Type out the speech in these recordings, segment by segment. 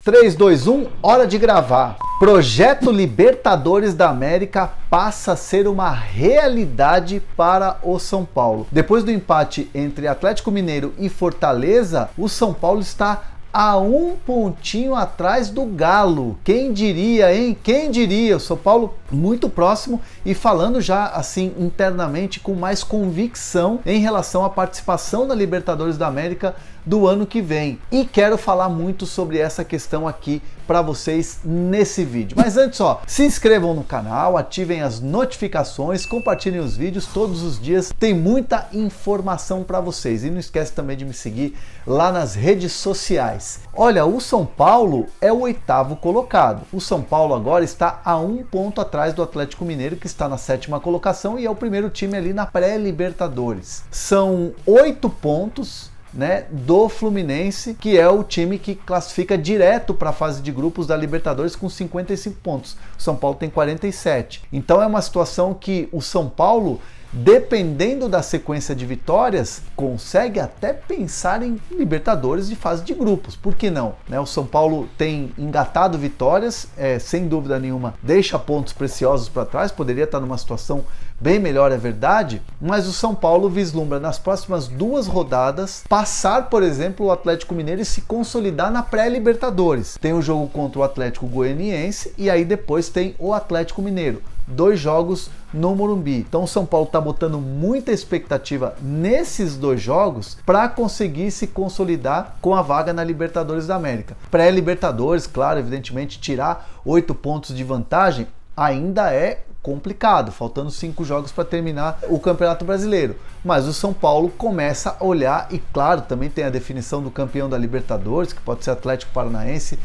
3, 2, 1, hora de gravar. Projeto Libertadores da América passa a ser uma realidade para o São Paulo. Depois do empate entre Atlético Mineiro e Fortaleza, o São Paulo está a um pontinho atrás do Galo. Quem diria, hein? Quem diria? O São Paulo muito próximo e falando já assim internamente com mais convicção em relação à participação na Libertadores da América do ano que vem. E quero falar muito sobre essa questão aqui para vocês nesse vídeo. Mas antes, ó, se inscrevam no canal, ativem as notificações, compartilhem os vídeos todos os dias. Tem muita informação para vocês. E não esquece também de me seguir lá nas redes sociais. Olha, o São Paulo é o 8º colocado. O São Paulo agora está a um ponto atrás do Atlético Mineiro, que está na 7ª colocação e é o primeiro time ali na pré-Libertadores. São 8 pontos, né, do Fluminense, que é o time que classifica direto para a fase de grupos da Libertadores com 55 pontos. O São Paulo tem 47. Então é uma situação que o São Paulo, dependendo da sequência de vitórias, consegue até pensar em Libertadores de fase de grupos. Por que não? Né? O São Paulo tem engatado vitórias, sem dúvida nenhuma, deixa pontos preciosos para trás, poderia estar numa situação bem melhor, é verdade, mas o São Paulo vislumbra nas próximas 2 rodadas passar, por exemplo, o Atlético Mineiro e se consolidar na pré-Libertadores. Tem o jogo contra o Atlético Goianiense e aí depois tem o Atlético Mineiro. 2 jogos no Morumbi. Então o São Paulo está botando muita expectativa nesses 2 jogos para conseguir se consolidar com a vaga na Libertadores da América. Pré-Libertadores, claro, evidentemente, tirar 8 pontos de vantagem ainda é complicado, faltando 5 jogos para terminar o Campeonato Brasileiro. Mas o São Paulo começa a olhar e, claro, também tem a definição do campeão da Libertadores, que pode ser Atlético Paranaense,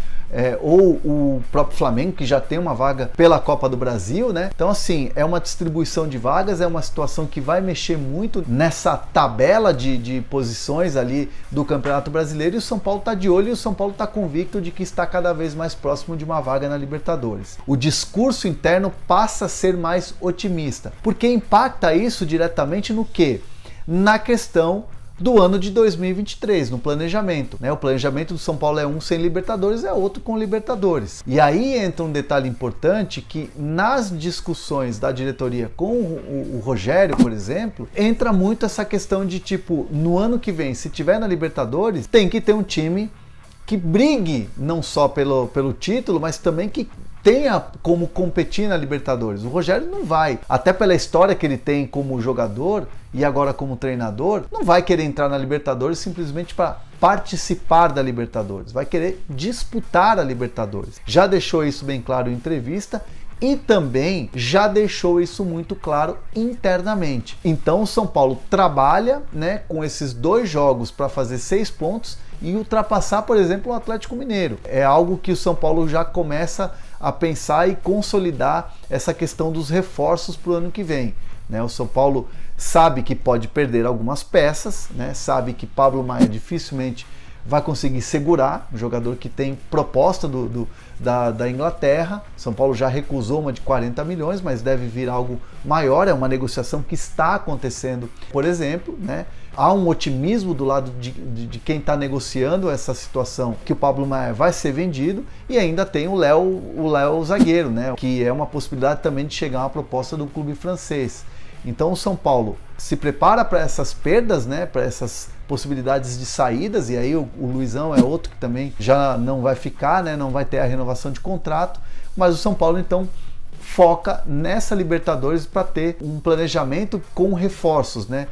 ou o próprio Flamengo, que já tem uma vaga pela Copa do Brasil, né? Então, assim, é uma distribuição de vagas, é uma situação que vai mexer muito nessa tabela de posições ali do Campeonato Brasileiro, e o São Paulo está de olho e o São Paulo está convicto de que está cada vez mais próximo de uma vaga na Libertadores. O discurso interno passa a ser mais otimista, porque impacta isso diretamente no quê? Na questão do ano de 2023, no planejamento, né? O planejamento do São Paulo é um sem Libertadores, é outro com Libertadores. E aí entra um detalhe importante que nas discussões da diretoria com o Rogério, por exemplo, entra muito essa questão de tipo, no ano que vem, se tiver na Libertadores, tem que ter um time que brigue não só pelo título, mas também que tenha como competir na Libertadores. O Rogério não vai, até pela história que ele tem como jogador e agora como treinador, não vai querer entrar na Libertadores simplesmente para participar da Libertadores, vai querer disputar a Libertadores. Já deixou isso bem claro em entrevista e também já deixou isso muito claro internamente. Então o São Paulo trabalha, né, com esses 2 jogos para fazer 6 pontos e ultrapassar, por exemplo, o Atlético Mineiro. É algo que o São Paulo já começa a pensar e consolidar essa questão dos reforços para o ano que vem, né? O São Paulo sabe que pode perder algumas peças, né? Sabe que Pablo Maia dificilmente vai conseguir segurar, um jogador que tem proposta da Inglaterra. São Paulo já recusou uma de 40 milhões, mas deve vir algo maior, é uma negociação que está acontecendo, por exemplo, né? Há um otimismo do lado de quem está negociando essa situação, que o Pablo Maia vai ser vendido, e ainda tem o Léo zagueiro, né? Que é uma possibilidade também de chegar a uma proposta do clube francês. Então o São Paulo se prepara para essas perdas, né, para essas possibilidades de saídas, e aí o Luizão é outro que também já não vai ficar, né, não vai ter a renovação de contrato, mas o São Paulo então foca nessa Libertadores para ter um planejamento com reforços, né?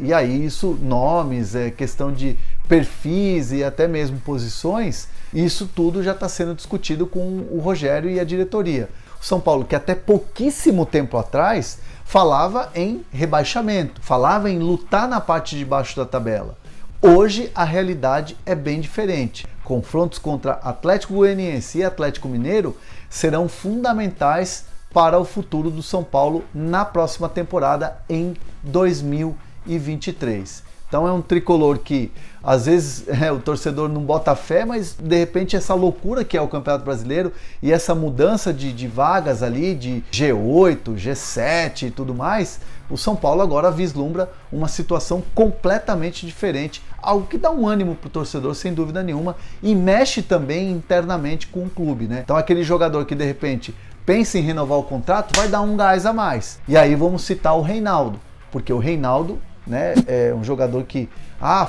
E aí isso, nomes, questão de perfis e até mesmo posições, isso tudo já está sendo discutido com o Rogério e a diretoria. O São Paulo, que até pouquíssimo tempo atrás falava em rebaixamento, falava em lutar na parte de baixo da tabela. Hoje a realidade é bem diferente. Confrontos contra Atlético Goianiense e Atlético Mineiro serão fundamentais para o futuro do São Paulo na próxima temporada em 2023. Então é um tricolor que às vezes o torcedor não bota fé, mas de repente essa loucura que é o Campeonato Brasileiro e essa mudança de vagas ali, de G8, G7 e tudo mais, o São Paulo agora vislumbra uma situação completamente diferente algo que dá um ânimo pro torcedor, sem dúvida nenhuma, e mexe também internamente com o clube, né? Então aquele jogador que de repente pensa em renovar o contrato, vai dar um gás a mais. E aí vamos citar o Reinaldo, porque o Reinaldo, né, é um jogador que,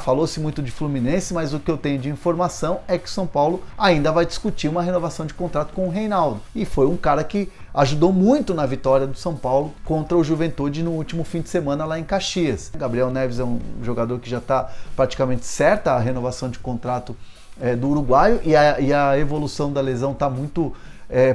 falou-se muito de Fluminense, mas o que eu tenho de informação é que o São Paulo ainda vai discutir uma renovação de contrato com o Reinaldo. E foi um cara que ajudou muito na vitória do São Paulo contra o Juventude no último fim de semana lá em Caxias. Gabriel Neves é um jogador que já está praticamente certa a renovação de contrato do uruguaio, e a evolução da lesão está muito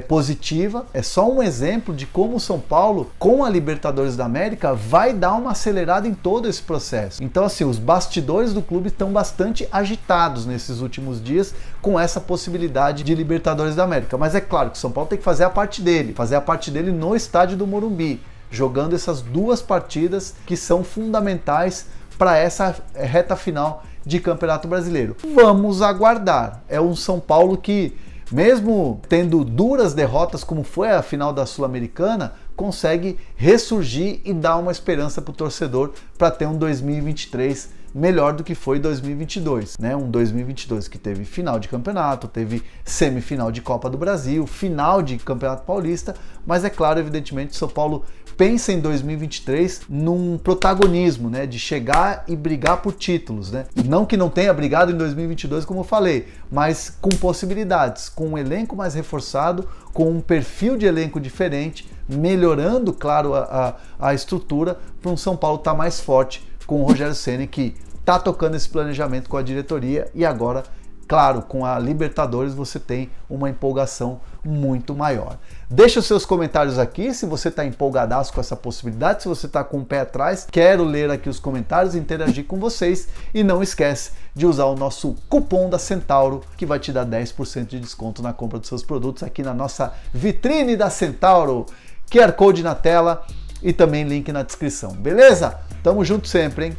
positiva. É só um exemplo de como o São Paulo, com a Libertadores da América, vai dar uma acelerada em todo esse processo. Então, assim, os bastidores do clube estão bastante agitados nesses últimos dias com essa possibilidade de Libertadores da América. Mas é claro que o São Paulo tem que fazer a parte dele no estádio do Morumbi, jogando essas duas partidas que são fundamentais para essa reta final de Campeonato Brasileiro. Vamos aguardar. É um São Paulo que, mesmo tendo duras derrotas, como foi a final da Sul-Americana, consegue ressurgir e dar uma esperança para o torcedor para ter um 2023 melhor do que foi 2022, né? Um 2022 que teve final de campeonato, teve semifinal de Copa do Brasil, final de Campeonato Paulista, mas é claro, evidentemente, São Paulo pensa em 2023 num protagonismo, né, de chegar e brigar por títulos, né? Não que não tenha brigado em 2022, como eu falei, mas com possibilidades, com um elenco mais reforçado, com um perfil de elenco diferente, melhorando, claro, a estrutura para um São Paulo estar mais forte com o Rogério Ceni, que está tocando esse planejamento com a diretoria, e agora, claro, com a Libertadores você tem uma empolgação muito maior. Deixa os seus comentários aqui, se você está empolgadaço com essa possibilidade, se você está com o pé atrás, quero ler aqui os comentários, interagir com vocês, e não esquece de usar o nosso cupom da Centauro, que vai te dar 10% de desconto na compra dos seus produtos aqui na nossa vitrine da Centauro. QR Code na tela e também link na descrição, beleza? Tamo junto sempre, hein?